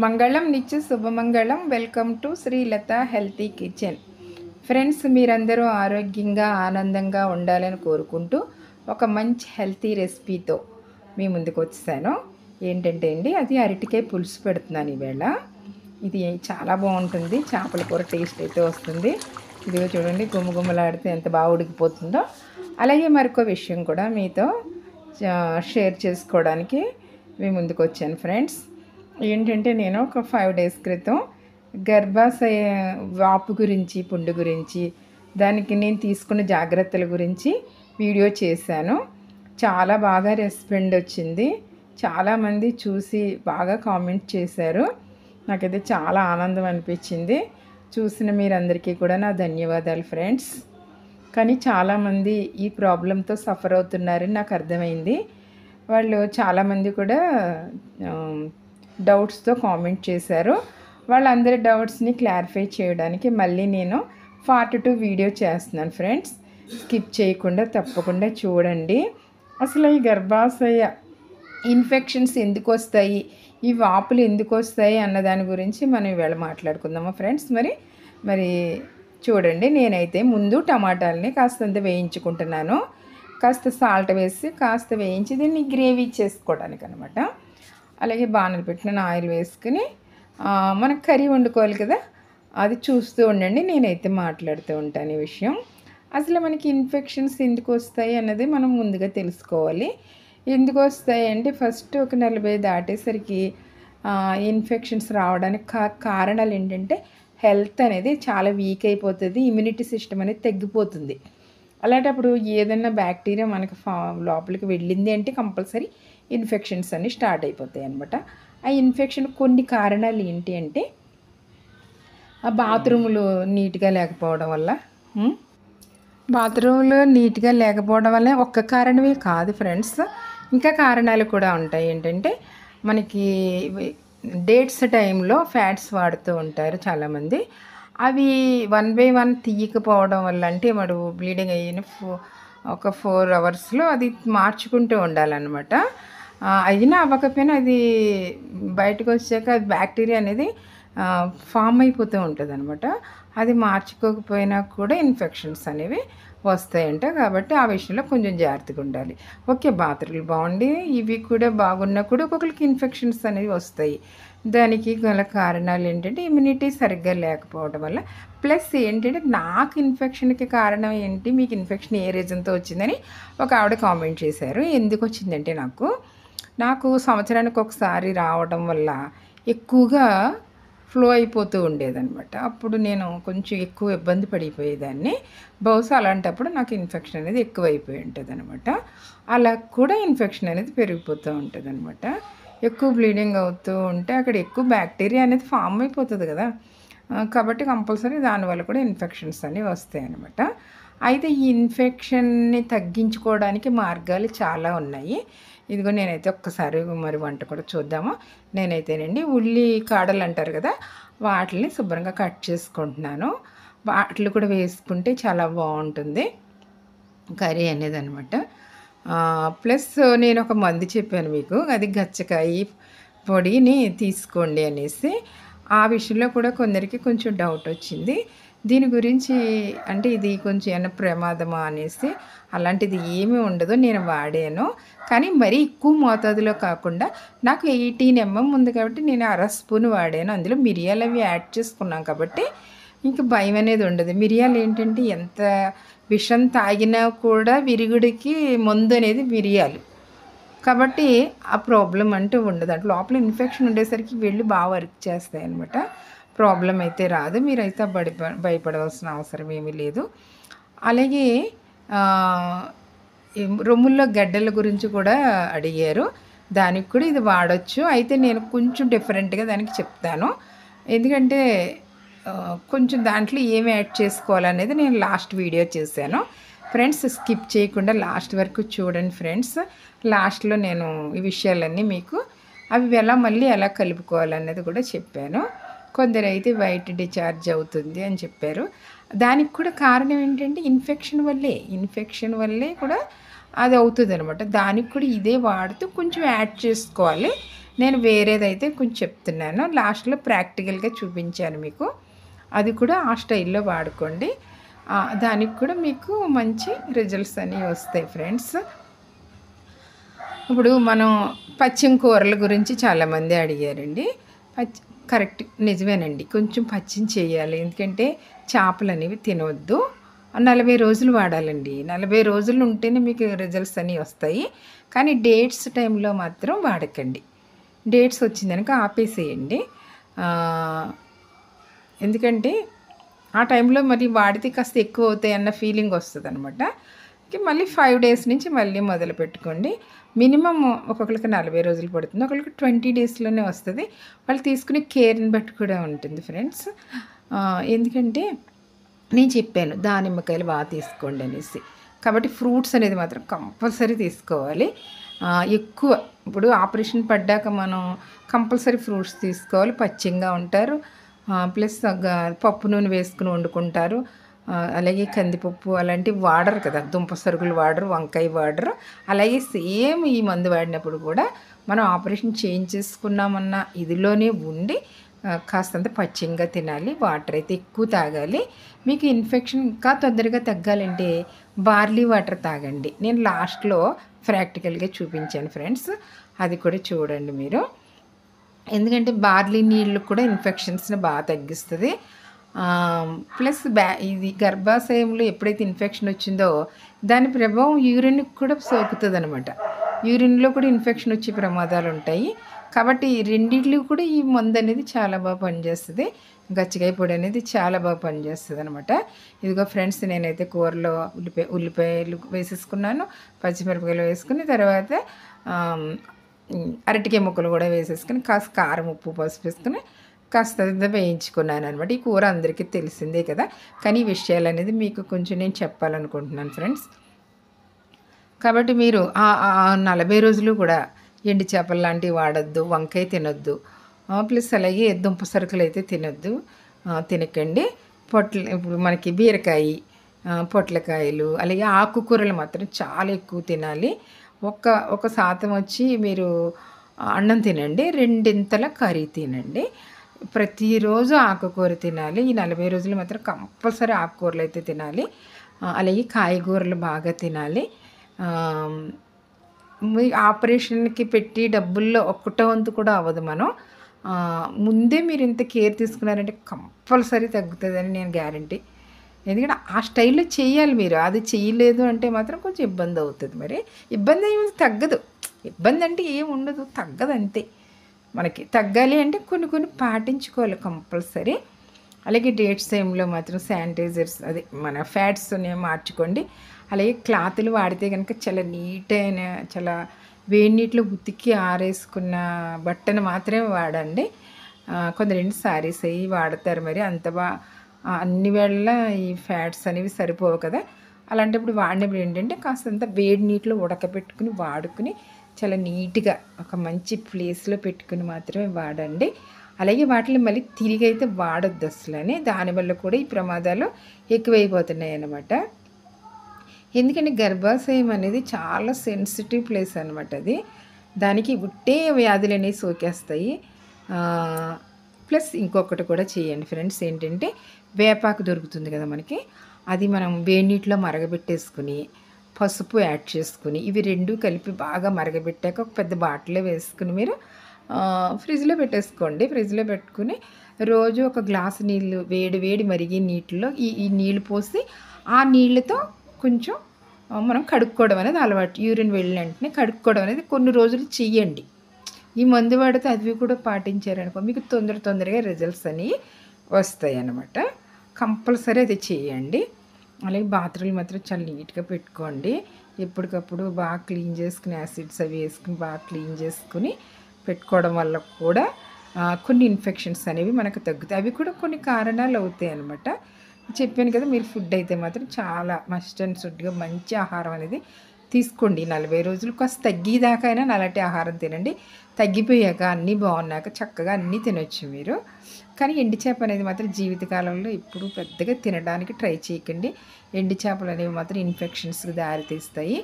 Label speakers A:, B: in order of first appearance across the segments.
A: మంగళం నిత్య శుభమంగళం. Welcome to Srilatha healthy kitchen. Friends, మీరందరూ ఆరోగ్యంగా ఆనందంగా ఉండాలని కోరుకుంటూ ఒక మంచి హెల్తీ రెసిపీతో మీ ముందుకు వచ్చేసాను. ఏంటంటే అండి, అది అరటికాయ పులుసు పెడుతున్నాను ఈవేళ. ఇది చాలా బాగుంటుంది. చేపల కూర టేస్ట్ అయితే వస్తుంది. ఇదిగో చూడండి, గుమ్మగుమ్మలాడితే ఎంత బాగా ఉడికిపోతుందో. అలాగే మరొక విషయం కూడా మీతో షేర్ చేసుకోవడానికి మీ ముందుకు వచ్చాను ఫ్రెండ్స్. ఏంటంటే, నేను ఒక 5 డేస్ క్రితం గర్భాశయ వాపు గురించి, పుండు గురించి, దానికి నేను తీసుకున్న జాగ్రత్తల గురించి వీడియో చేశాను. చాలా బాగా రెస్పాండ్ వచ్చింది. చాలామంది చూసి బాగా కామెంట్ చేశారు. నాకైతే చాలా ఆనందం అనిపించింది. చూసిన మీరందరికీ కూడా నా ధన్యవాదాలు ఫ్రెండ్స్. కానీ చాలామంది ఈ ప్రాబ్లంతో సఫర్ అవుతున్నారని నాకు అర్థమైంది. వాళ్ళు చాలామంది కూడా డౌట్స్తో కామెంట్ చేశారు. వాళ్ళందరి డౌట్స్ని క్లారిఫై చేయడానికి మళ్ళీ నేను పార్ట్ 2 వీడియో చేస్తున్నాను ఫ్రెండ్స్. స్కిప్ చేయకుండా తప్పకుండా చూడండి. అసలు ఈ గర్భాశయ ఇన్ఫెక్షన్స్ ఎందుకు వస్తాయి, ఈ వాపులు ఎందుకు వస్తాయి అన్న దాని గురించి మనం ఇవాళ మాట్లాడుకుందామా ఫ్రెండ్స్. మరి చూడండి, నేనైతే ముందు టమాటాలని కాస్తంత వేయించుకుంటున్నాను. కాస్త సాల్ట్ వేసి కాస్త వేయించి దీన్ని గ్రేవీ చేసుకోవడానికి అనమాట. అలాగే బాణలు పెట్టిన ఆయిల్ వేసుకుని మనకు కర్రీ వండుకోవాలి కదా, అది చూస్తూ ఉండండి. నేనైతే మాట్లాడుతూ ఉంటాను ఈ విషయం. అసలు మనకి ఇన్ఫెక్షన్స్ ఎందుకు వస్తాయి అన్నది మనం ముందుగా తెలుసుకోవాలి. ఎందుకు వస్తాయి అంటే, ఫస్ట్ ఒక 40 దాటేసరికి ఇన్ఫెక్షన్స్ రావడానికి కారణాలు ఏంటంటే, హెల్త్ అనేది చాలా వీక్ అయిపోతుంది, ఇమ్యూనిటీ సిస్టమ్ అనేది తగ్గిపోతుంది. అలాంటప్పుడు ఏదైనా బ్యాక్టీరియా మనకు లోపలికి వెళ్ళింది అంటే కంపల్సరీ ఇన్ఫెక్షన్స్ అన్నీ స్టార్ట్ అయిపోతాయి అన్నమాట. ఆ ఇన్ఫెక్షన్ కొన్ని కారణాలు ఏంటి అంటే, ఆ బాత్రూములు నీట్గా లేకపోవడం వల్ల, బాత్రూంలో నీట్గా లేకపోవడం వల్ల ఒక్క కారణమే కాదు ఫ్రెండ్స్, ఇంకా కారణాలు కూడా ఉంటాయి. ఏంటంటే, మనకి డేట్స్ టైంలో ఫ్యాట్స్ వాడుతూ ఉంటారు చాలామంది. అవి 1 బై 1 తీయకపోవడం వల్ల, అంటే మనం బ్లీడింగ్ అయిన ఒక 4 అవర్స్లో అది మార్చుకుంటూ ఉండాలన్నమాట. అయినా అవ్వకపోయినా అది బయటకు వచ్చాక అది బ్యాక్టీరియా అనేది ఫామ్ అయిపోతూ ఉంటుంది అనమాట. అది మార్చుకోకపోయినా కూడా ఇన్ఫెక్షన్స్ అనేవి వస్తాయంట. కాబట్టి ఆ విషయంలో కొంచెం జాగ్రత్తగా ఉండాలి. ఓకే, బాత్రూమ్లు బాగుండి ఇవి కూడా బాగున్నా కూడా ఒక్కొక్కరికి ఇన్ఫెక్షన్స్ అనేవి వస్తాయి. దానికి గల కారణాలు ఏంటంటే, ఇమ్యూనిటీ సరిగ్గా లేకపోవడం వల్ల, ప్లస్ ఏంటంటే, నాకు ఇన్ఫెక్షన్కి కారణం ఏంటి, మీకు ఇన్ఫెక్షన్ ఏ రీజన్తో వచ్చిందని ఒక ఆవిడ కామెంట్ చేశారు. ఎందుకు వచ్చిందంటే, నాకు సంవత్సరానికి ఒకసారి రావడం వల్ల ఎక్కువగా ఫ్లో అయిపోతూ ఉండేదన్నమాట. అప్పుడు నేను కొంచెం ఎక్కువ ఇబ్బంది పడిపోయేదాన్ని. బహుశా అలాంటప్పుడు నాకు ఇన్ఫెక్షన్ అనేది ఎక్కువైపోయి ఉంటుంది అనమాట. అలా కూడా ఇన్ఫెక్షన్ అనేది పెరిగిపోతూ ఉంటుంది అనమాట. ఎక్కువ బ్లీడింగ్ అవుతూ ఉంటే అక్కడ ఎక్కువ బ్యాక్టీరియా అనేది ఫామ్ అయిపోతుంది కదా, కాబట్టి కంపల్సరీ దానివల్ల కూడా ఇన్ఫెక్షన్స్ అనేవి వస్తాయి అన్నమాట. అయితే ఈ ఇన్ఫెక్షన్ని తగ్గించుకోవడానికి మార్గాలు చాలా ఉన్నాయి. ఇదిగో నేనైతే ఒక్కసారి మరి వంట కూడా చూద్దాము. నేనైతేనండి ఉల్లి కాడలు అంటారు కదా, వాటిని శుభ్రంగా కట్ చేసుకుంటున్నాను. వాటిని కూడా వేసుకుంటే చాలా బాగుంటుంది కర్రీ అనేది అనమాట. ప్లస్ నేను ఒక మందు చెప్పాను మీకు, అది గచ్చకాయ పొడిని తీసుకోండి అనేసి. ఆ విషయంలో కూడా కొందరికి కొంచెం డౌట్ వచ్చింది. దీని గురించి, అంటే ఇది కొంచెం ఏమైనా ప్రమాదమా అనేసి. అలాంటిది ఏమీ ఉండదు, నేను వాడాను. కానీ మరీ ఎక్కువ మోతాదులో కాకుండా, నాకు 18 mm ఉంది కాబట్టి నేను 1/2 స్పూన్ వాడాను. అందులో మిరియాలు అవి యాడ్ చేసుకున్నాం కాబట్టి ఇంక భయం అనేది ఉండదు. మిరియాలు ఏంటంటే, ఎంత విషం తాగినా కూడా విరుగుడికి మందు అనేది మిరియాలు కాబట్టి ఆ ప్రాబ్లం అంటూ ఉండదు. అట్లా లోపల ఇన్ఫెక్షన్ ఉండేసరికి వెళ్ళి బాగా వర్క్ చేస్తాయి అన్నమాట. ప్రాబ్లం అయితే రాదు. మీరైతే భయపడవలసిన అవసరం ఏమీ లేదు. అలాగే రొమ్ముల్లో గడ్డల గురించి కూడా అడిగారు. దానికి కూడా ఇది వాడచ్చు. అయితే నేను కొంచెం డిఫరెంట్గా దానికి చెప్తాను. ఎందుకంటే కొంచెం దాంట్లో ఏమి యాడ్ చేసుకోవాలనేది నేను లాస్ట్ వీడియో చేశాను ఫ్రెండ్స్. స్కిప్ చేయకుండా లాస్ట్ వరకు చూడండి ఫ్రెండ్స్. లాస్ట్లో నేను ఈ విషయాలన్నీ మీకు అవి మళ్ళీ ఎలా కలుపుకోవాలన్నది కూడా చెప్పాను. కొందరైతే వైట్ డిశ్చార్జ్ అవుతుంది అని చెప్పారు. దానికి కూడా కారణం ఏంటంటే, ఇన్ఫెక్షన్ వల్లే కూడా అది అవుతుంది అనమాట. దానికి కూడా ఇదే వాడుతూ కొంచెం యాడ్ చేసుకోవాలి. నేను వేరేదైతే కొంచెం చెప్తున్నాను, లాస్ట్లో ప్రాక్టికల్గా చూపించాను మీకు. అది కూడా ఆ స్టైల్లో వాడుకోండి. దానికి కూడా మీకు మంచి రిజల్ట్స్ అనేవి వస్తాయి ఫ్రెండ్స్. ఇప్పుడు మనం పచ్చిమ కూరల గురించి చాలామంది అడిగారండి. కరెక్ట్, నిజమేనండి. కొంచెం పచ్చిని చేయాలి, ఎందుకంటే చేపలు అనేవి తినవద్దు. 40 రోజులు వాడాలండి. 40 రోజులు ఉంటేనే మీకు రిజల్ట్స్ అనేవి వస్తాయి. కానీ డేట్స్ టైంలో మాత్రం వాడకండి. డేట్స్ వచ్చిందనుక ఆపేసేయండి. ఎందుకంటే ఆ టైంలో మరి వాడితే కాస్త ఎక్కువ అవుతాయి అన్న ఫీలింగ్ వస్తుంది అనమాట. మళ్ళీ 5 డేస్ నుంచి మళ్ళీ మొదలు పెట్టుకోండి. మినిమమ్ ఒక్కొక్కరికి 40 రోజులు పడుతుంది, ఒకరికి 20 డేస్లోనే వస్తుంది. వాళ్ళు తీసుకునే కేర్ని బట్టి కూడా ఉంటుంది ఫ్రెండ్స్. ఎందుకంటే నేను చెప్పాను దానిమ్మకాయలు బాగా తీసుకోండి అనేసి. కాబట్టి ఫ్రూట్స్ అనేది మాత్రం కంపల్సరీ తీసుకోవాలి. ఎక్కువ ఇప్పుడు ఆపరేషన్ పడ్డాక మనం కంపల్సరీ ఫ్రూట్స్ తీసుకోవాలి. పచ్చిగా ఉంటారు, ప్లస్ పప్పు నూనె వేసుకుని వండుకుంటారు. అలాగే కందిపప్పు అలాంటివి వాడరు కదా, దుంప సరుకులు వాడరు, వంకాయ వాడరు. అలాగే సేమ్ ఈ మందు వాడినప్పుడు కూడా మనం ఆపరేషన్ చేసుకున్నామన్న ఇదిలోనే ఉండి కాస్తంత పచ్చిగా తినాలి. వాటర్ అయితే ఎక్కువ తాగాలి. మీకు ఇన్ఫెక్షన్ ఇంకా తొందరగా తగ్గాలంటే బార్లీ వాటర్ తాగండి. నేను లాస్ట్లో ప్రాక్టికల్గా చూపించాను ఫ్రెండ్స్, అది కూడా చూడండి మీరు. ఎందుకంటే బార్లీ నీళ్ళు కూడా ఇన్ఫెక్షన్స్ని బాగా తగ్గిస్తుంది. ప్లస్ ఇది గర్భాశయంలో ఎప్పుడైతే ఇన్ఫెక్షన్ వచ్చిందో దాని ప్రభావం యూరిన్కి కూడా సోకుతుంది అనమాట. యూరిన్లో కూడా ఇన్ఫెక్షన్ వచ్చే ప్రమాదాలు ఉంటాయి. కాబట్టి రెండిట్లు కూడా ఈ మందు అనేది చాలా బాగా పనిచేస్తుంది. గచ్చకాయ పొడి అనేది చాలా బాగా పనిచేస్తుంది అనమాట. ఇదిగో ఫ్రెండ్స్, నేనైతే కూరలో ఉల్లిపాయలు వేసేసుకున్నాను, పచ్చిమిరపకాయలు వేసుకుని తర్వాత అరటికాయ ముక్కలు కూడా వేసేసుకుని కాస్త కారం, ఉప్పు, పసుపు వేసుకుని కాస్త వేయించుకున్నాను అనమాట. ఈ కూర అందరికీ తెలిసిందే కదా, కానీ ఈ విషయాలు అనేది మీకు కొంచెం నేను చెప్పాలనుకుంటున్నాను ఫ్రెండ్స్. కాబట్టి మీరు 40 రోజులు కూడా ఎండు చేపలు లాంటివి వాడద్దు, వంకాయ తినొద్దు, ప్లస్ అలాగే దుంప సరుకులు అయితే తినకండి. ఇప్పుడు మనకి బీరకాయ, పొట్లకాయలు, అలాగే ఆకుకూరలు మాత్రం చాలా ఎక్కువ తినాలి. ఒక శాతం వచ్చి మీరు అన్నం తినండి, 2 కర్రీ తినండి. ప్రతిరోజు ఆకుకూర తినాలి. ఈ 40 రోజులు మాత్రం కంపల్సరీ ఆకుకూరలు అయితే తినాలి. అలాగే కాయగూరలు బాగా తినాలి. ఆపరేషన్కి పెట్టి డబ్బుల్లో 1/4 వంతు కూడా అవ్వదు. మనం ముందే మీరు ఇంత కేర్ తీసుకున్నారంటే కంపల్సరీ తగ్గుతుందని నేను గ్యారంటీ. ఎందుకంటే ఆ స్టైల్లో చేయాలి మీరు. అది చేయలేదు అంటే మాత్రం కొంచెం ఇబ్బంది అవుతుంది. మరి ఇబ్బంది ఏమి తగ్గదు, ఇబ్బంది అంటే ఏమి ఉండదు, తగ్గదు అంతే. మనకి తగ్గాలి అంటే కొన్ని పాటించుకోవాలి కంపల్సరీ. అలాగే డేట్స్ టైంలో మాత్రం శానిటైజర్స్, అదే మన ఫ్యాట్స్ని మార్చుకోండి. అలాగే క్లాతులు వాడితే కనుక చాలా నీట్ అయిన, చాలా వేడి నీటిలో ఉతికి ఆరేసుకున్న బట్టను మాత్రమే వాడండి. కొందరు సారీస్ అవి వాడతారు, మరి అంత అన్ని వేళ ఈ ఫ్యాట్స్ అనేవి సరిపోవు కదా. అలాంటప్పుడు వాడినప్పుడు ఏంటంటే కాస్తంత వేడి నీటిలో ఉడకబెట్టుకుని వాడుకుని చాలా నీట్గా ఒక మంచి ప్లేస్లో పెట్టుకుని మాత్రమే వాడండి. అలాగే వాటిని మళ్ళీ తిరిగి అయితే వాడొద్దు అసలని. దానివల్ల కూడా ఈ ప్రమాదాలు ఎక్కువైపోతున్నాయి అన్నమాట. ఎందుకంటే గర్భాశయం అనేది చాలా సెన్సిటివ్ ప్లేస్ అనమాట. అది దానికి ఉట్టే వ్యాధులు అనేవి సోకేస్తాయి. ప్లస్ ఇంకొకటి కూడా చేయండి ఫ్రెండ్స్, ఏంటంటే వేపాకు దొరుకుతుంది కదా మనకి, అది మనం వేడి నీటిలో మరగబెట్టేసుకుని పసుపు యాడ్ చేసుకుని ఇవి 2 కలిపి బాగా మరగబెట్టాక ఒక పెద్ద బాటిల్లో వేసుకుని మీరు ఫ్రిడ్జ్లో పెట్టేసుకోండి. ఫ్రిడ్జ్లో పెట్టుకుని రోజు ఒక గ్లాసు నీళ్ళు వేడి మరిగే నీటిలో ఈ నీళ్ళు పోసి ఆ నీళ్ళతో కొంచెం మనం కడుక్కోవడం అనేది అలవాటు. యూరిన్ వెళ్ళిన వెంటనే కడుక్కోవడం అనేది కొన్ని రోజులు చెయ్యండి. ఈ మందు వాడితే అవి కూడా పాటించారనుకో మీకు తొందరగా రిజల్ట్స్ అనేవి వస్తాయి అన్నమాట. కంపల్సరీ అది చేయండి. అలాగే బాత్రూమ్లు మాత్రం చాలా నీట్గా పెట్టుకోండి. ఎప్పటికప్పుడు బాగా క్లీన్ చేసుకుని యాసిడ్స్ అవి వేసుకుని బాగా క్లీన్ చేసుకుని పెట్టుకోవడం వల్ల కూడా కొన్ని ఇన్ఫెక్షన్స్ అనేవి మనకు తగ్గుతాయి. అవి కూడా కొన్ని కారణాలు అవుతాయి అన్నమాట. చెప్పాను కదా, మీరు ఫుడ్ అయితే మాత్రం చాలా మస్ట్ అండ్ షుడ్గా మంచి ఆహారం అనేది తీసుకోండి. 40 రోజులు కాస్త తగ్గేదాకా అయినా నల్లటి ఆహారం తినండి. తగ్గిపోయాక అన్నీ బాగున్నాక చక్కగా అన్నీ తినొచ్చు మీరు. కానీ ఎండు చేప అనేది మాత్రం జీవితకాలంలో ఇప్పుడు పెద్దగా తినడానికి ట్రై చేయకండి. ఎండు చేపలు అనేవి మాత్రం ఇన్ఫెక్షన్స్కి దారితీస్తాయి.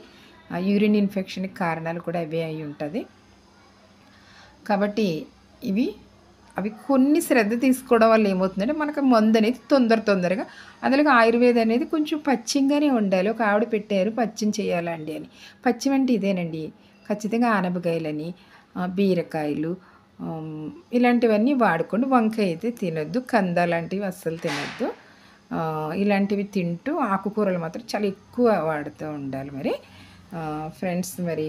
A: యూరిన్ ఇన్ఫెక్షన్కి కారణాలు కూడా అవే అయి ఉంటుంది. కాబట్టి ఇవి అవి కొన్ని శ్రద్ధ తీసుకోవడం వల్ల ఏమవుతుందంటే మనకు మందు అనేది తొందరగా అందులోకి ఆయుర్వేదం అనేది కొంచెం పచ్చిగానే ఉండాలి. ఒక ఆవిడ పెట్టారు పచ్చిం చేయాలండి అని. పచ్చిం అంటే ఇదేనండి. ఖచ్చితంగా ఆనపకాయలని, బీరకాయలు, ఇలాంటివన్నీ వాడుకోండి. వంకాయ అయితే తినొద్దు. కంద లాంటివి అస్సలు తినొద్దు. ఇలాంటివి తింటూ ఆకుకూరలు మాత్రం చాలా ఎక్కువ వాడుతూ ఉండాలి. మరి ఫ్రెండ్స్, మరి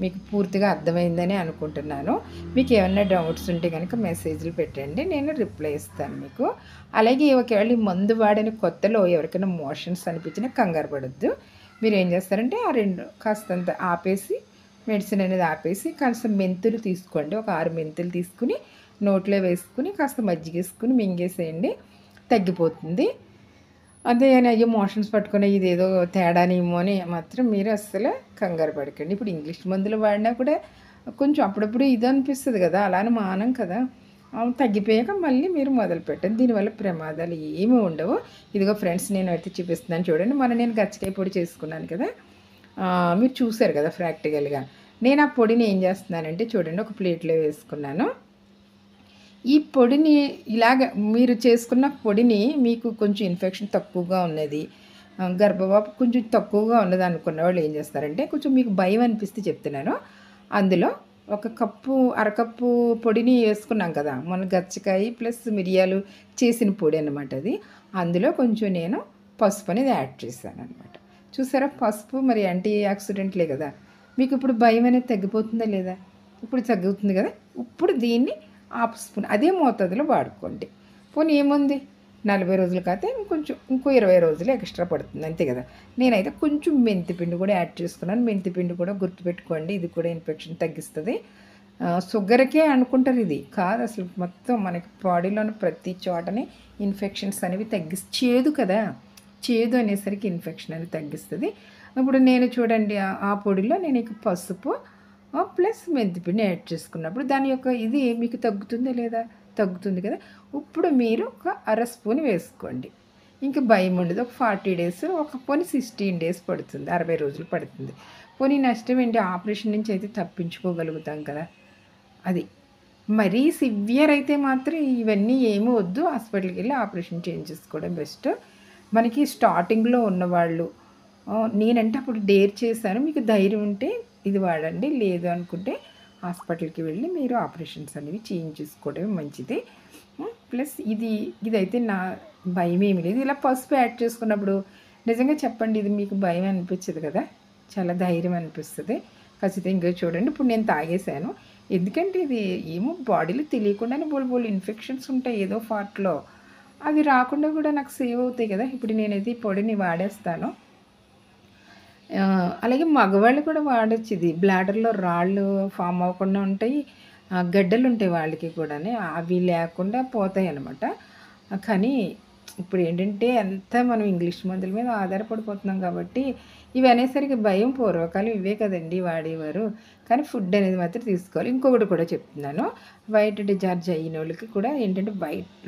A: మీకు పూర్తిగా అర్థమైందని అనుకుంటున్నాను. మీకు ఏమన్నా డౌట్స్ ఉంటే కనుక మెసేజ్లు పెట్టండి, నేను రిప్లై ఇస్తాను మీకు. అలాగే ఒకవేళ ఈ మందు వాడిన కొత్తలో ఎవరికైనా మోషన్స్ అనిపించినా కంగారు పడొద్దు. మీరు ఏం చేస్తారంటే ఆ రెండు కాస్తంత ఆపేసి, మెడిసిన్ అనేది ఆపేసి కాస్త మెంతులు తీసుకోండి. ఒక 6 మెంతులు తీసుకుని నోట్లో వేసుకుని కాస్త మజ్జిగ వేసుకుని మింగేసేయండి, తగ్గిపోతుంది. అదే అని అయ్యో మోషన్స్ పట్టుకుని ఇదేదో తేడానేమో అని మాత్రం మీరు అస్సలు కంగారు పడకండి. ఇప్పుడు ఇంగ్లీష్ మందులు వాడినా కూడా కొంచెం అప్పుడప్పుడు ఇది అనిపిస్తుంది కదా, అలానే మానం కదా. తగ్గిపోయాక మళ్ళీ మీరు మొదలు పెట్టండి. దీనివల్ల ప్రమాదాలు ఏమీ ఉండవు. ఇదిగో ఫ్రెండ్స్, నేను అయితే చూపిస్తున్నాను చూడండి. నేను గచ్చకాయ పొడి చేసుకున్నాను కదా, మీరు చూసారు కదా ప్రాక్టికల్గా. నేను ఆ పొడిని ఏం చేస్తున్నానంటే చూడండి, ఒక ప్లేట్లో వేసుకున్నాను. ఈ పొడిని ఇలాగ మీరు చేసుకున్న పొడిని మీకు కొంచెం ఇన్ఫెక్షన్ తక్కువగా ఉన్నది, గర్భవాపు కొంచెం తక్కువగా ఉన్నది అనుకున్న వాళ్ళు ఏం చేస్తారంటే, కొంచెం మీకు భయం అనిపిస్తే చెప్తున్నాను, అందులో ఒక కప్పు అరకప్పు పొడిని వేసుకున్నాం కదా మన గచ్చకాయ ప్లస్ మిరియాలు చేసిన పొడి అనమాట అది. అందులో కొంచెం నేను పసుపు అనేది యాడ్ చేశాను అనమాట. చూసారా, పసుపు మరి యాంటీ ఆక్సిడెంట్లే కదా. మీకు ఇప్పుడు భయం అనేది తగ్గిపోతుందా లేదా? ఇప్పుడు తగ్గుతుంది కదా. ఇప్పుడు దీన్ని హాఫ్ స్పూన్ అదే మోతాదులో వాడుకోండి. పోనీ ఏముంది, 40 రోజులు కాకపోతే ఇంకో 20 రోజులు ఎక్స్ట్రా పడుతుంది, అంతే కదా. నేనైతే కొంచెం మెంతిపిండి కూడా యాడ్ చేసుకున్నాను. మెంతిపిండి కూడా గుర్తుపెట్టుకోండి, ఇది కూడా ఇన్ఫెక్షన్ తగ్గిస్తుంది. షుగర్కే అనుకుంటారు, ఇది కాదు అసలు. మొత్తం మనకి బాడీలోని ప్రతి చోటనే ఇన్ఫెక్షన్స్ అనేవి చేదు కదా, చేదు అనేసరికి ఇన్ఫెక్షన్ అనేది తగ్గిస్తుంది. ఇప్పుడు నేను చూడండి, ఆ పొడిలో నేను ఇక పసుపు ప్లస్ మెంతిపిండి యాడ్ చేసుకున్నప్పుడు దాని యొక్క ఇది మీకు తగ్గుతుందా లేదా? తగ్గుతుంది కదా. ఇప్పుడు మీరు ఒక అర స్పూన్ వేసుకోండి, ఇంక భయం ఉండదు. ఒక 40 డేస్, ఒక పోనీ 16 డేస్ పడుతుంది, 60 రోజులు పడుతుంది. పోనీ నష్టం ఏంటి, ఆపరేషన్ నుంచి అయితే తప్పించుకోగలుగుతాం కదా. అది మరీ సివియర్ అయితే మాత్రం ఇవన్నీ ఏమీ వద్దు, హాస్పిటల్కి వెళ్ళి ఆపరేషన్ చేయించేసుకోవడం బెస్ట్. మనకి స్టార్టింగ్లో ఉన్నవాళ్ళు, నేనంటే అప్పుడు డేర్ చేశాను, మీకు ధైర్యం ఉంటే ఇది వాడండి, లేదు అనుకుంటే హాస్పిటల్కి వెళ్ళి మీరు ఆపరేషన్స్ అనేవి చేయించేసుకోవడమే మంచిది. ప్లస్ ఇదైతే నా భయం ఏమి లేదు. ఇలా పసుపు యాడ్ చేసుకున్నప్పుడు నిజంగా చెప్పండి, ఇది మీకు భయం అనిపించదు కదా, చాలా ధైర్యం అనిపిస్తుంది ఖచ్చితంగా. చూడండి, ఇప్పుడు నేను తాగేశాను, ఎందుకంటే ఇది ఏమో బాడీలో తెలియకుండానే బోల్ ఇన్ఫెక్షన్స్ ఉంటాయి ఏదో పార్ట్లో, అవి రాకుండా కూడా నాకు సేవ్ అవుతాయి కదా. ఇప్పుడు నేనైతే ఈ పొడిని వాడేస్తాను. అలాగే మగవాళ్ళు కూడా వాడచ్చు ఇది. బ్లాడర్లో రాళ్ళు ఫామ్ అవ్వకుండా ఉంటాయి, గడ్డలు ఉంటాయి వాళ్ళకి కూడా, అవి లేకుండా పోతాయి అన్నమాట. కానీ ఇప్పుడు ఏంటంటే అంతా మనం ఇంగ్లీష్ మందుల మీద ఆధారపడిపోతున్నాం కాబట్టి ఇవి అనేసరికి భయం. పూర్వకాలం ఇవే కదండి వాడేవారు. కానీ ఫుడ్ అనేది మాత్రం తీసుకోవాలి. ఇంకొకటి కూడా చెప్తున్నాను, వైట్ డిశ్చార్జ్ అయిన వాళ్ళకి కూడా ఏంటంటే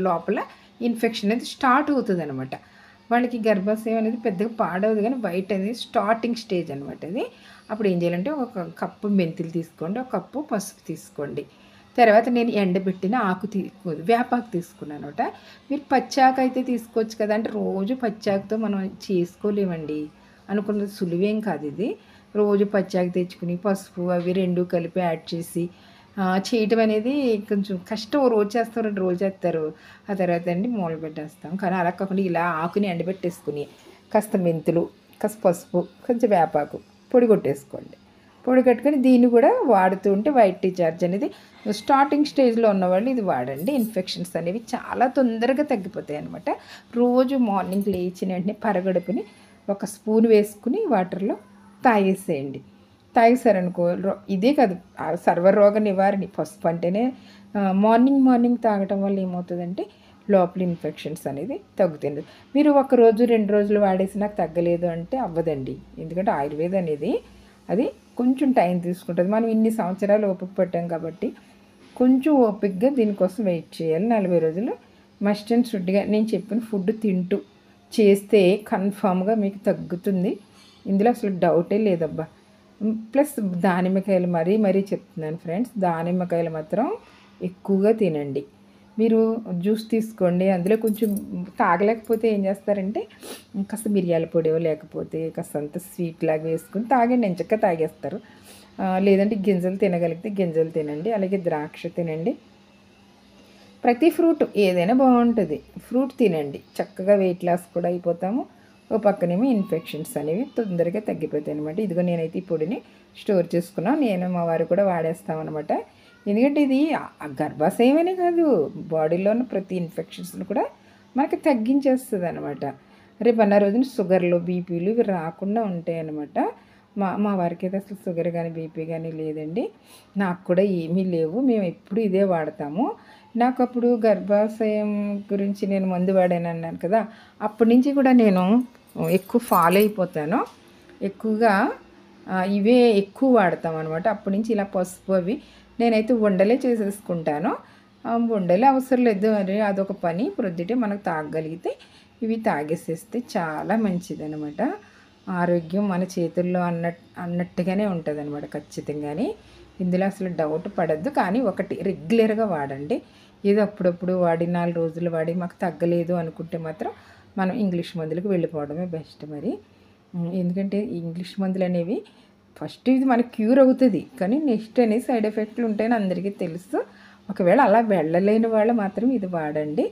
A: లోపల ఇన్ఫెక్షన్ అనేది స్టార్ట్ అవుతుంది అనమాట. వాళ్ళకి గర్భాశయం అనేది పెద్దగా పాడవదు, కానీ వైట్ అనేది స్టార్టింగ్ స్టేజ్ అనమాట అది. అప్పుడు ఏం చేయాలంటే ఒక కప్పు మెంతులు తీసుకోండి, ఒక కప్పు పసుపు తీసుకోండి. తర్వాత నేను ఎండబెట్టిన వేపాకు తీసుకున్నాను అనమాట. మీరు పచ్చాకు అయితే తీసుకోవచ్చు కదా, అంటే రోజు పచ్చాకుతో మనం చేసుకోలేమండి, అనుకున్నది సులువేం కాదు ఇది. రోజు పచ్చాకు తెచ్చుకుని పసుపు అవి రెండు కలిపి యాడ్ చేసి చేయటం అనేది కొంచెం కష్టం. రోజు చేస్తారు, 2 రోజులు చేస్తారు, ఆ తర్వాత అండి మూల పెట్టేస్తాం. కానీ అలా కాకుండా ఇలా ఆకుని ఎండబెట్టేసుకుని కాస్త మెంతులు, కాస్త పసుపు, కొంచెం వేపాకు పొడి కొట్టేసుకోండి. పొడి కట్టుకొని దీన్ని కూడా వాడుతూ ఉంటే వైట్ డిశ్చార్జ్ అనేది స్టార్టింగ్ స్టేజ్లో ఉన్నవాళ్ళు ఇది వాడండి. ఇన్ఫెక్షన్స్ అనేవి చాలా తొందరగా తగ్గిపోతాయి అనమాట. రోజు మార్నింగ్ లేచిన వెంటనే పరగడుపుని ఒక స్పూన్ వేసుకుని వాటర్లో తాగేసేయండి. తాగేసారనుకో, ఇదే కాదు సర్వరోగ నివారణ. పసుపు అంటేనే మార్నింగ్ తాగటం వల్ల ఏమవుతుందంటే లోపల ఇన్ఫెక్షన్స్ అనేది తగ్గుతుంది. మీరు 1 రోజు 2 రోజులు వాడేసి నాకు తగ్గలేదు అంటే అవ్వదండి, ఎందుకంటే ఆయుర్వేదం అనేది అది కొంచెం టైం తీసుకుంటుంది. మనం ఇన్ని సంవత్సరాలు ఓపిక పట్టాం కాబట్టి కొంచెం ఓపికగా దీనికోసం వెయిట్ చేయాలి. 40 రోజులు మస్ట్ అండ్ షుడ్గా నేను చెప్పిన ఫుడ్ తింటూ చేస్తే కన్ఫామ్గా మీకు తగ్గుతుంది, ఇందులో అసలు డౌటే లేదబ్బా. ప్లస్ దానిమ్మకాయలు మరీ మరీ చెప్తున్నాను ఫ్రెండ్స్, దానిమ్మకాయలు మాత్రం ఎక్కువగా తినండి. మీరు జ్యూస్ తీసుకోండి, అందులో కొంచెం తాగలేకపోతే ఏం చేస్తారంటే కాస్త మిరియాల పొడి లేకపోతే కాస్తంత స్వీట్ లాగా వేసుకుని తాగండి, ఎంచక్కా తాగేస్తారు. లేదంటే గింజలు తినగలిగితే గింజలు తినండి, అలాగే ద్రాక్ష తినండి. ప్రతి ఫ్రూట్ ఏదైనా బాగుంటుంది, ఫ్రూట్ తినండి, చక్కగా వెయిట్ లాస్ కూడా అయిపోతాము. ఓ పక్కనేమో ఇన్ఫెక్షన్స్ అనేవి తొందరగా తగ్గిపోతాయి అనమాట. ఇదిగో నేనైతే ఈ పొడిని స్టోర్ చేసుకున్నాను, నేను మా వారు కూడా వాడేస్తామన్నమాట. ఎందుకంటే ఇది గర్భాశయమనే కాదు, బాడీలో ఉన్న ప్రతి ఇన్ఫెక్షన్స్ని కూడా మనకి తగ్గించేస్తుంది అనమాట. రేపు అన్న రోజున షుగర్లు బీపీలు ఇవి రాకుండా ఉంటాయి అన్నమాట. మా వారికి అయితే అసలు షుగర్ కానీ బీపీ కానీ లేదండి, నాకు కూడా ఏమీ లేవు. మేము ఎప్పుడు ఇదే వాడతాము. నాకు అప్పుడు గర్భాశయం గురించి నేను మందు వాడాను అన్నాను కదా, అప్పటి నుంచి కూడా నేను ఎక్కువ ఫాలో అయిపోతాను. ఎక్కువగా ఇవే ఎక్కువ వాడతాం అనమాట. అప్పటి నుంచి ఇలా పసుపు అవి నేనైతే ఉండలే చేసేసుకుంటాను. ఉండలే అవసరం లేదు అని అదొక పని, ప్రొద్దుటే మనకు తాగగలిగితే ఇవి తాగేసేస్తే చాలా మంచిదనమాట. ఆరోగ్యం మన చేతుల్లో అన్నట్టుగానే ఉంటుంది అనమాట ఖచ్చితంగానే. ఇందులో అసలు డౌట్ పడద్దు. కానీ ఒకటి రెగ్యులర్గా వాడండి. ఏదో అప్పుడప్పుడు వాడి 4 రోజులు వాడి మాకు తగ్గలేదు అనుకుంటే మాత్రం మనం ఇంగ్లీష్ మందులకు వెళ్ళిపోవడమే బెస్ట్ మరి. ఎందుకంటే ఇంగ్లీష్ మందులు అనేవి ఫస్ట్ ఇది మనకి క్యూర్ అవుతుంది, కానీ నెక్స్ట్ అనేది సైడ్ ఎఫెక్ట్లు ఉంటాయని అందరికీ తెలుసు. ఒకవేళ అలా వెళ్ళలేని వాళ్ళు మాత్రం ఇది వాడండి.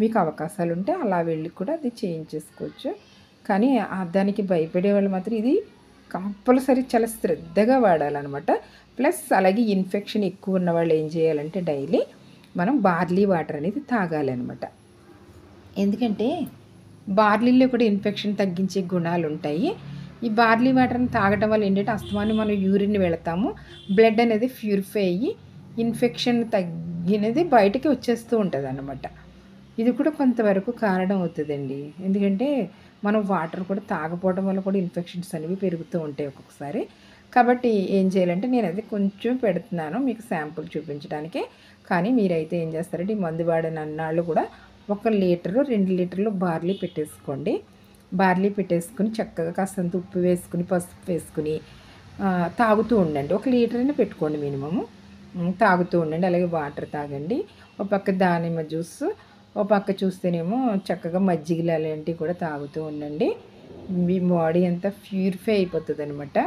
A: మీకు అవకాశాలు ఉంటే అలా వెళ్ళి కూడా అది చేయించేసుకోవచ్చు. కానీ దానికి భయపడే వాళ్ళు మాత్రం ఇది కంపల్సరీ చాలా శ్రద్ధగా వాడాలన్నమాట. ప్లస్ అలాగే ఇన్ఫెక్షన్ ఎక్కువ ఉన్న వాళ్ళు ఏం చేయాలంటే డైలీ మనం బార్లీ వాటర్ అనేది తాగాలి అనమాట. ఎందుకంటే బార్లీలో కూడా ఇన్ఫెక్షన్ తగ్గించే గుణాలు ఉంటాయి. ఈ బార్లీ వాటర్ని తాగడం వల్ల ఏంటంటే అస్తమానం మనం యూరిన్ వెళతాము, బ్లడ్ అనేది ప్యూరిఫై అయ్యి ఇన్ఫెక్షన్ తగ్గినది బయటకి వచ్చేస్తూ ఉంటుంది అన్నమాట. ఇది కూడా కొంతవరకు కారణం అవుతుందండి. ఎందుకంటే మనం వాటర్ కూడా తాగపోవడం వల్ల కూడా ఇన్ఫెక్షన్స్ అనేవి పెరుగుతూ ఉంటాయి ఒక్కొక్కసారి. కాబట్టి ఏం చేయాలంటే నేను అది కొంచెం పెడుతున్నాను మీకు శాంపుల్ చూపించడానికి. కానీ మీరైతే ఏం చేస్తారంటే ఈ మందు వాడిన అన్నాళ్ళు కూడా 1 లీటరు 2 లీటర్లు బార్లీ పెట్టేసుకోండి. బార్లీ పెట్టేసుకుని చక్కగా కాస్తంత ఉప్పు వేసుకుని పసుపు వేసుకుని తాగుతూ ఉండండి. 1 లీటర్ని పెట్టుకోండి మినిమము, తాగుతూ ఉండండి. అలాగే వాటర్ తాగండి. ఒక పక్క దానిమ్మ జ్యూస్, ఒక పక్క చూస్తేనేమో చక్కగా మజ్జిగలు అలాంటివి కూడా తాగుతూ ఉండండి. మీ బాడీ అంతా ప్యూరిఫై అయిపోతుంది అనమాట,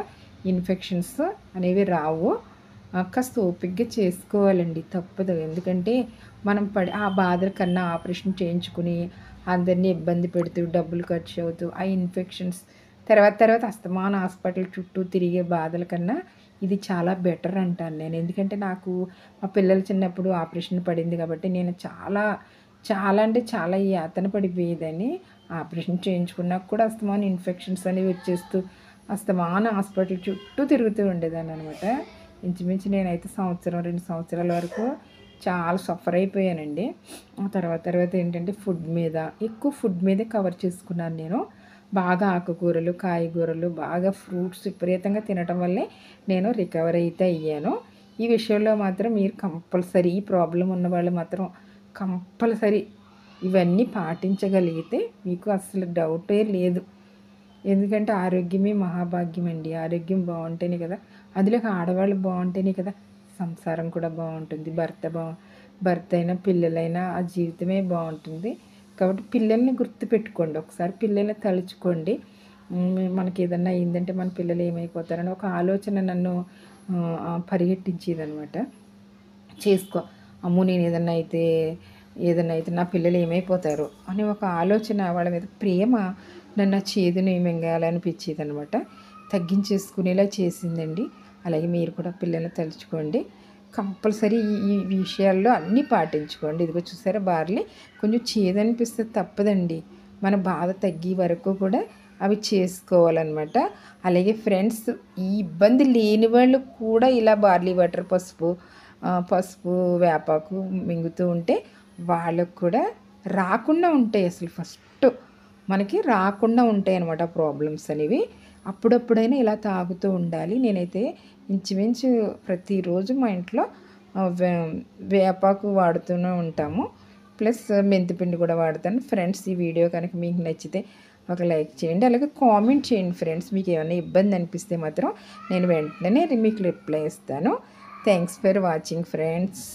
A: ఇన్ఫెక్షన్స్ అనేవి రావు. కాస్త ఓపికగా చేసుకోవాలండి, తప్పదు. ఎందుకంటే మనం ఆ బాధల కన్నా ఆపరేషన్ చేయించుకుని అందరినీ ఇబ్బంది పెడుతూ డబ్బులు ఖర్చు అవుతూ ఆ ఇన్ఫెక్షన్స్ తర్వాత అస్తమాన హాస్పిటల్ చుట్టూ తిరిగే బాధల కన్నా ఇది చాలా బెటర్ అంటాను నేను. ఎందుకంటే నాకు మా పిల్లలు చిన్నప్పుడు ఆపరేషన్ పడింది కాబట్టి నేను చాలా అంటే చాలా యాతన పడిపోయేదని. ఆపరేషన్ చేయించుకున్నాక కూడా అస్తమాన ఇన్ఫెక్షన్స్ అనేవి వచ్చేస్తూ అస్తమాన హాస్పిటల్ చుట్టూ తిరుగుతూ ఉండేదాన్ని అనమాట. ఇంచుమించు నేనైతే 1-2 సంవత్సరాల వరకు చాలా సఫర్ అయిపోయానండి. తర్వాత ఏంటంటే ఎక్కువ ఫుడ్ మీదే కవర్ చేసుకున్నాను నేను. బాగా ఆకుకూరలు, కాయగూరలు, బాగా ఫ్రూట్స్ విపరీతంగా తినటం వల్లే నేను రికవర్ అయితే అయ్యాను. ఈ విషయంలో మాత్రం మీరు కంపల్సరీ, ఈ ప్రాబ్లం ఉన్న వాళ్ళు మాత్రం కంపల్సరీ ఇవన్నీ పాటించగలిగితే మీకు అసలు డౌటే లేదు. ఎందుకంటే ఆరోగ్యమే మహాభాగ్యం అండి. ఆరోగ్యం బాగుంటేనే కదా, అందులోకి ఆడవాళ్ళు బాగుంటేనే కదా సంసారం కూడా బాగుంటుంది. భర్త అయినా పిల్లలైనా ఆ జీవితమే బాగుంటుంది. కాబట్టి పిల్లల్ని గుర్తుపెట్టుకోండి, ఒకసారి పిల్లల్ని తలుచుకోండి. మనకి ఏదన్నా అయిందంటే మన పిల్లలు ఏమైపోతారని ఒక ఆలోచన నన్ను పరిగెట్టించేదనమాట. అమ్మో నేను ఏదన్నా అయితే నా పిల్లలు ఏమైపోతారు అని ఒక ఆలోచన, వాళ్ళ మీద ప్రేమ నన్ను చేదుని మింగాలనిపించేది అనమాట. తగ్గించేసుకునేలా చేసిందండి. అలాగే మీరు కూడా పిల్లల్ని తలుచుకోండి, కంపల్సరీ ఈ విషయాల్లో అన్నీ పాటించుకోండి. ఇదిగో చూసారా బార్లీ కొంచెం చేదనిపిస్తే తప్పదండి, మన బాధ తగ్గే వరకు కూడా అవి చేసుకోవాలన్నమాట. అలాగే ఫ్రెండ్స్, ఈ ఇబ్బంది లేని వాళ్ళు కూడా ఇలా బార్లీ వాటర్ పసుపు వేపాకు మింగుతూ ఉంటే వాళ్ళకు కూడా రాకుండా ఉంటాయి. అసలు ఫస్ట్ మనకి రాకుండా ఉంటాయి అన్నమాట ప్రాబ్లమ్స్ అనేవి. అప్పుడప్పుడైనా ఇలా తాగుతూ ఉండాలి. నేనైతే ఇంచుమించు ప్రతిరోజు మా ఇంట్లో వేపాకు వాడుతూనే ఉంటాము, ప్లస్ మెంతిపిండి కూడా వాడతాను. ఫ్రెండ్స్, ఈ వీడియో కనుక మీకు నచ్చితే ఒక లైక్ చేయండి, అలాగే కామెంట్ చేయండి ఫ్రెండ్స్. మీకు ఏమైనా ఇబ్బంది అనిపిస్తే మాత్రం నేను వెంటనే మీకు రిప్లై ఇస్తాను. Thanks for watching friends.